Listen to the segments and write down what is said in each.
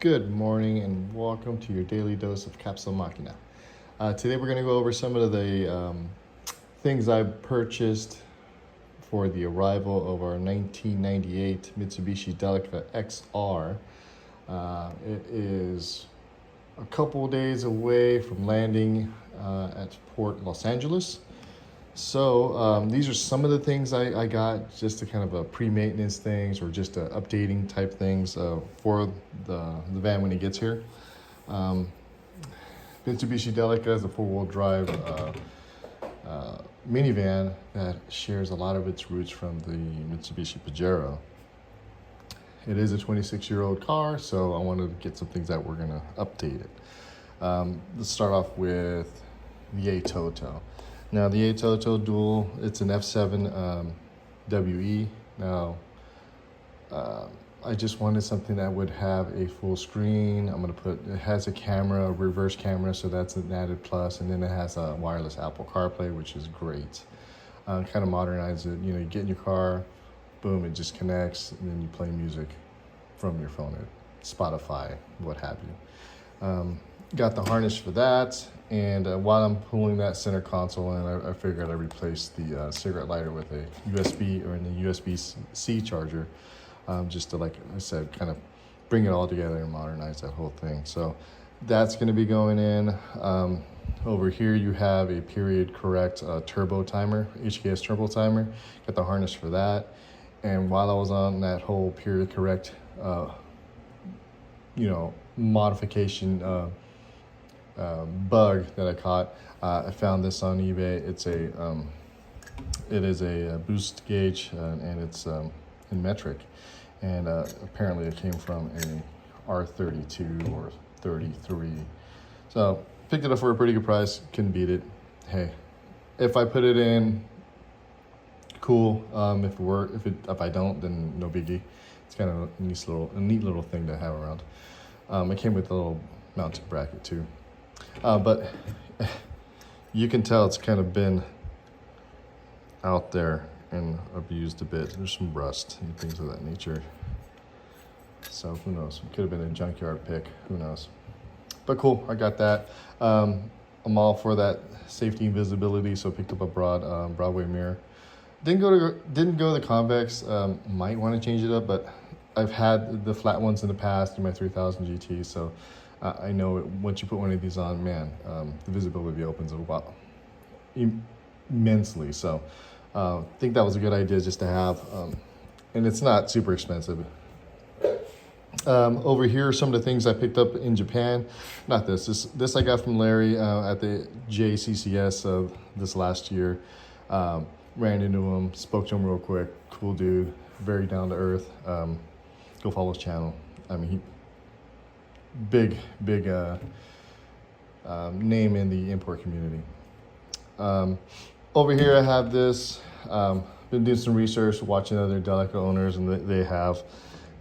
Good morning and welcome to your daily dose of Capsule Machina. Today we're going to go over some of the things I purchased for the arrival of our 1998 Mitsubishi Delica XR. It is a couple days away from landing at Port Los Angeles. So these are some of the things I got, just to kind of pre-maintenance things or just updating type things for the van when it gets here. Mitsubishi Delica is a four-wheel drive minivan that shares a lot of its roots from the Mitsubishi Pajero. It is a 26-year-old car, so I wanted to get some things that we're going to update it. Let's start off with the A-Toto. Now the A-Toto Dual, it's an F7 WE. Now, I just wanted something that would have a full screen. It has a camera, a reverse camera, so that's an added plus. And then it has a wireless Apple CarPlay, which is great. Kind of modernize it. You get in your car, boom, it just connects, and then you play music from your phone, Spotify, what have you. Got the harness for that. And while I'm pulling that center console in, I figured I'd replace the cigarette lighter with a USB or a USB-C charger, just to, like I said, kind of bring it all together and modernize that whole thing. So that's going to be going in. Over here you have a period correct turbo timer, HKS turbo timer. Got the harness for that. And while I was on that whole period correct, modification bug that I caught, I found this on eBay. It is a boost gauge, and it's in metric, and apparently it came from a R32 or 33. So picked it up for a pretty good price. Couldn't beat it. Hey, if I put it in, cool. If I don't, then no biggie. It's kind of a neat little thing to have around. It came with a little mounted bracket too. But you can tell it's kind of been out there and abused a bit. There's some rust and things of that nature. So who knows? It could have been a junkyard pick. Who knows? But cool, I got that. I'm all for that safety and visibility, so I picked up a Broadway mirror. Didn't go the convex. Might want to change it up, but I've had the flat ones in the past in my 3000 GT, so I know once you put one of these on, man, the visibility opens up immensely. So I think that was a good idea just to have, and it's not super expensive. Over here are some of the things I picked up in Japan. Not this I got from Larry at the JCCS of this last year. Ran into him, spoke to him real quick. Cool dude, very down to earth. Go follow his channel. I mean, big name in the import community. Over here I have this. Been doing some research, watching other Delica owners, and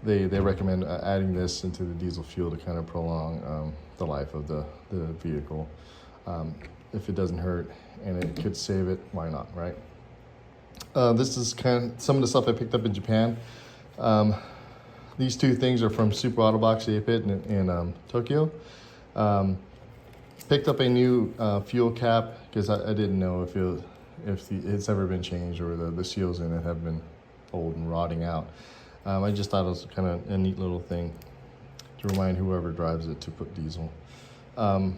they recommend adding this into the diesel fuel to kind of prolong the life of the vehicle. If it doesn't hurt and it could save it, why not, right? This is kind of some of the stuff I picked up in Japan. These two things are from Super Autobox Pit in Tokyo. Picked up a new fuel cap because I didn't know if it's ever been changed or the seals in it have been old and rotting out. I just thought it was kind of a neat little thing to remind whoever drives it to put diesel. A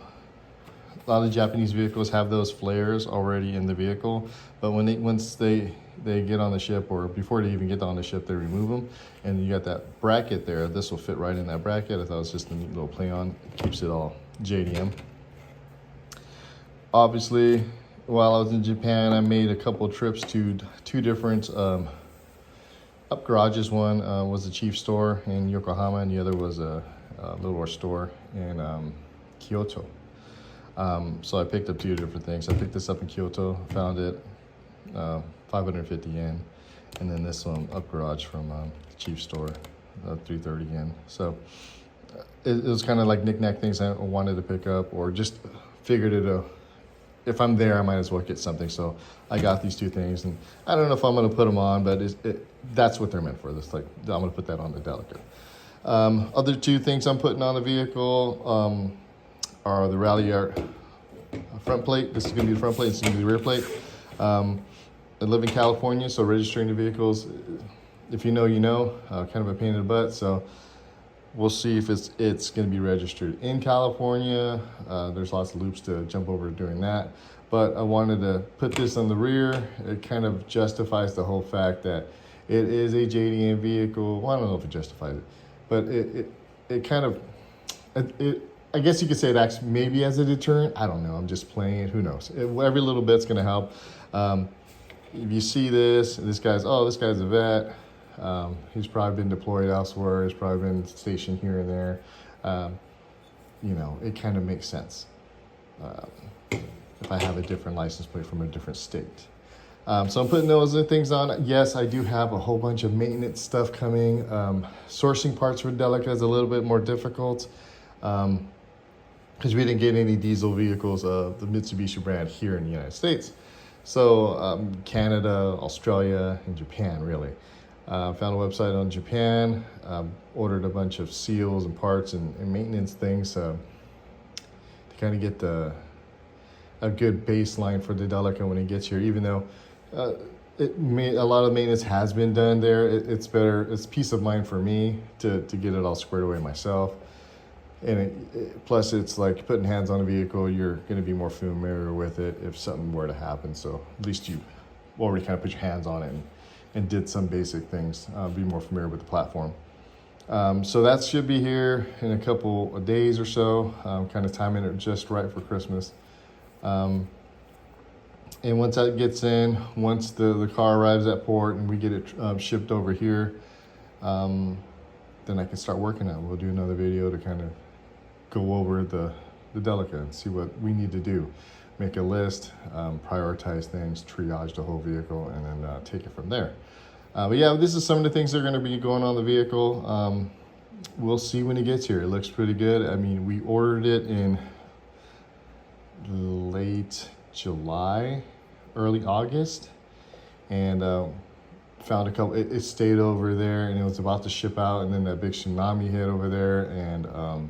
lot of Japanese vehicles have those flares already in the vehicle, but once they get on the ship, or before they even get on the ship, they remove them, and you got that bracket there. This will fit right in that bracket. I thought it was just a neat little play on. It keeps it all JDM. Obviously, while I was in Japan, I made a couple trips to two different up garages. One was the Chief store in Yokohama, and the other was a little store in Kyoto. So I picked up two different things. I picked this up in Kyoto, found it 550 yen, and then this one up garage from the Chief store, 330 yen. So it was kind of like knick-knack things I wanted to pick up, or just figured if I'm there, I might as well get something. So I got these two things, and I don't know if I'm going to put them on, but that's what they're meant for. I'm going to put that on the Delica. Other two things I'm putting on the vehicle are the Rally Art front plate. This is going to be the front plate. This is going to be the rear plate. I live in California, so registering the vehicles, if you know, you know, kind of a pain in the butt. So we'll see if it's going to be registered in California. There's lots of loops to jump over doing that. But I wanted to put this on the rear. It kind of justifies the whole fact that it is a JDM vehicle. Well, I don't know if it justifies it, but it kind of, I guess you could say it acts maybe as a deterrent. I don't know. I'm just playing it. Who knows? Every little bit's going to help. If you see this guy's a vet. He's probably been deployed elsewhere. He's probably been stationed here and there. You know, it kind of makes sense. If I have a different license plate from a different state. So I'm putting those things on. Yes, I do have a whole bunch of maintenance stuff coming. Sourcing parts for Delica is a little bit more difficult because we didn't get any diesel vehicles of the Mitsubishi brand here in the United States. So Canada, Australia, and Japan, really. Found a website on Japan, ordered a bunch of seals and parts and maintenance things to kind of get a good baseline for the Delica when it gets here, even though a lot of maintenance has been done there. It's better, it's peace of mind for me to get it all squared away myself. And plus it's like putting hands on a vehicle, you're going to be more familiar with it if something were to happen. So at least you already kind of put your hands on it and did some basic things, be more familiar with the platform. So that should be here in a couple of days or so, kind of timing it just right for Christmas. And once that gets in, once the car arrives at port and we get it shipped over here, then I can start working on it. We'll do another video to kind of go over the Delica and see what we need to do. Make a list, prioritize things, triage the whole vehicle, and then take it from there. But yeah, this is some of the things that are going to be going on the vehicle. We'll see when it gets here. It looks pretty good. I mean, we ordered it in late July, early August, and found a couple. It stayed over there, and it was about to ship out, and then that big tsunami hit over there, and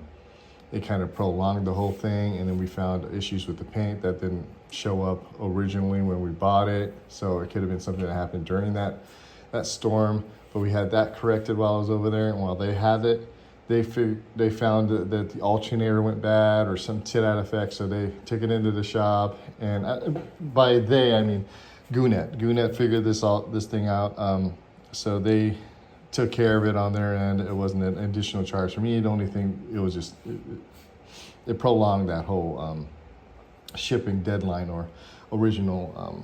it kind of prolonged the whole thing. And then we found issues with the paint that didn't show up originally when we bought it, so it could have been something that happened during that storm. But we had that corrected while I was over there, and while they had it, they found that the alternator went bad or some to that effect, so they took it into the shop. And by they, I mean Goonet. Goonet figured this thing out, so they took care of it on their end. It wasn't an additional charge for me. The only thing, it was just it prolonged that whole shipping deadline or original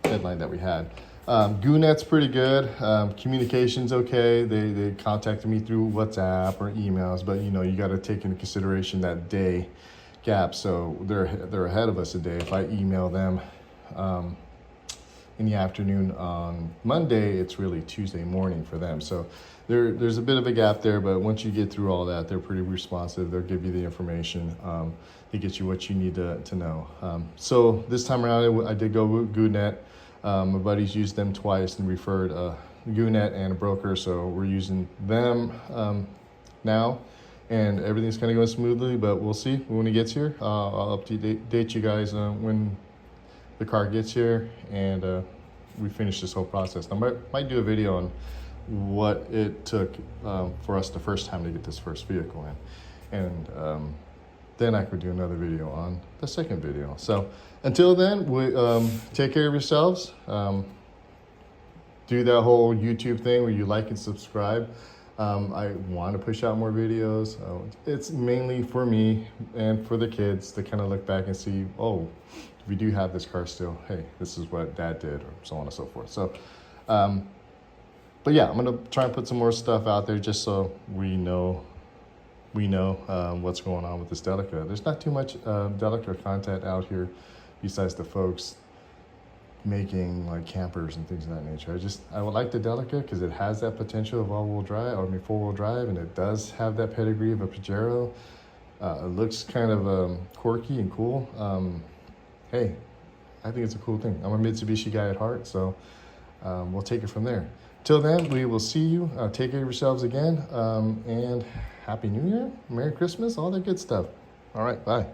deadline that we had. Goonet's pretty good. Communication's okay. They contacted me through WhatsApp or emails, but you know, you got to take into consideration that day gap. So they're ahead of us a day. If I email them in the afternoon on Monday, it's really Tuesday morning for them. So there's a bit of a gap there, but once you get through all that, they're pretty responsive. They'll give you the information. They get you what you need to know. So this time around, I did go with Goonet. My buddies used them twice and referred Goonet and a broker, so we're using them now, and everything's kind of going smoothly. But we'll see when it gets here. I'll update you guys when the car gets here and we finish this whole process. I might do a video on what it took for us the first time to get this first vehicle in, and then I could do another video on the second video. So until then, we take care of yourselves. Do that whole YouTube thing where you like and subscribe. I want to push out more videos. It's mainly for me and for the kids to kind of look back and see, oh, we do have this car still. Hey, this is what Dad did, or so on and so forth. So, but yeah, I'm gonna try and put some more stuff out there just so we know what's going on with this Delica. There's not too much Delica content out here besides the folks making like campers and things of that nature. I would like the Delica because it has that potential of all-wheel drive, four-wheel drive, and it does have that pedigree of a Pajero. It looks kind of quirky and cool. Hey, I think it's a cool thing. I'm a Mitsubishi guy at heart, so we'll take it from there. Till then, we will see you. Take care of yourselves again, and Happy New Year, Merry Christmas, all that good stuff. All right, bye.